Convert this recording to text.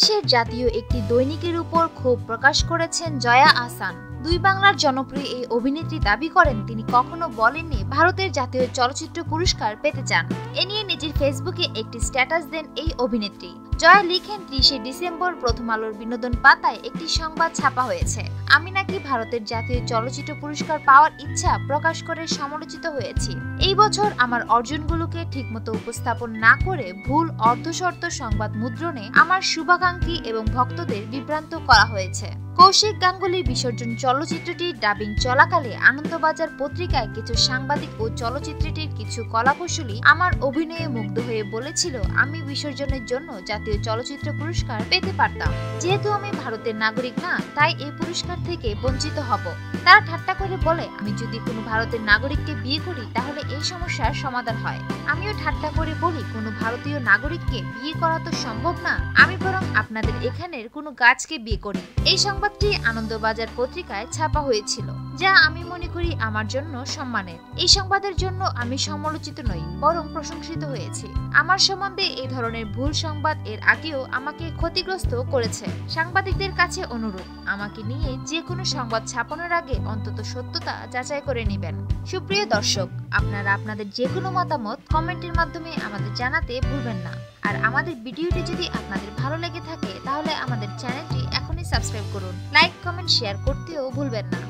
বাংলাদেশের জাতীয় একটি দৈনিকের উপর ক্ষোভ প্রকাশ করেছেন জয়া আহসান। দুই বাংলার জনপ্রিয় এই অভিনেত্রী দাবি করেন তিনি কখনো বলেননি ভারতের জাতীয় চলচ্চিত্র পুরস্কার পেতে চান। এ নিয়ে নিজের ফেসবুকে একটি স্ট্যাটাস দেন এই অভিনেত্রী। জয়া লিখেন, 30শে ডিসেম্বর প্রথম আলোর বিনোদন পাতায় একটি সংবাদ ছাপা হয়েছে। আমি নাকি ভারতের জাতীয় চলচ্চিত্র পুরস্কার পাওয়ার ইচ্ছা প্রকাশ করে সমালোচিত হয়েছি। এই বছর আমার অর্জনগুলোকে ঠিকমতো উপস্থাপন না করে ভুল অর্ধশর্ত সংবাদ মুদ্রণে আমার শুভাকাঙ্ক্ষী এবং ভক্তদের বিভ্রান্ত করা হয়েছে। কৌশিক গাঙ্গুলির বিসর্জন চলচ্চিত্রটির ডাবিং চলাকালে আনন্দবাজার পত্রিকায় কিছু সাংবাদিক ও চলচ্চিত্রটির কিছু কলাকুশলী আমার অভিনয়ে মুগ্ধ হয়ে বলেছিল আমি বিসর্জনের জন্য জাতীয় চলচ্চিত্র পুরস্কার পেতে পারতাম। যেহেতু আমি ভারতের নাগরিক না, তাই এই পুরস্কার থেকে বঞ্চিত হব। তারা ঠাট্টা করে বলে আমি যদি কোনো ভারতের নাগরিককে বিয়ে করি তাহলে এই সমস্যার সমাধান হয়। আমিও ঠাট্টা করে বলি কোনো ভারতীয় নাগরিককে বিয়ে করা তো সম্ভব না, আমি বরং আপনাদের এখানের কোনো গাছকে বিয়ে করি। এই সংবাদটি আনন্দবাজার পত্রিকায় ছাপা হয়েছিল, যা আমি মনে করি আমার জন্য সম্মানের। এই সংবাদের জন্য আমি সমালোচিত নই, বরং প্রশংসিত হয়েছি। আমার সম্বন্ধে এই ধরনের ভুল সংবাদ এর আগেও আমাকে ক্ষতিগ্রস্ত করেছে। সাংবাদিকদের কাছে অনুরোধ, আমাকে নিয়ে যে কোনো সংবাদ ছাপানোর আগে অন্তত সত্যতা যাচাই করে নেবেন। সুপ্রিয় দর্শক, আপনারা আপনাদের যে কোনো মতামত কমেন্টের মাধ্যমে আমাদের জানাতে ভুলবেন না। আর আমাদের ভিডিওটি যদি আপনাদের ভালো লেগে থাকে তাহলে আমাদের চ্যানেলটি এখনই সাবস্ক্রাইব করুন। লাইক, কমেন্ট, শেয়ার করতেও ভুলবেন না।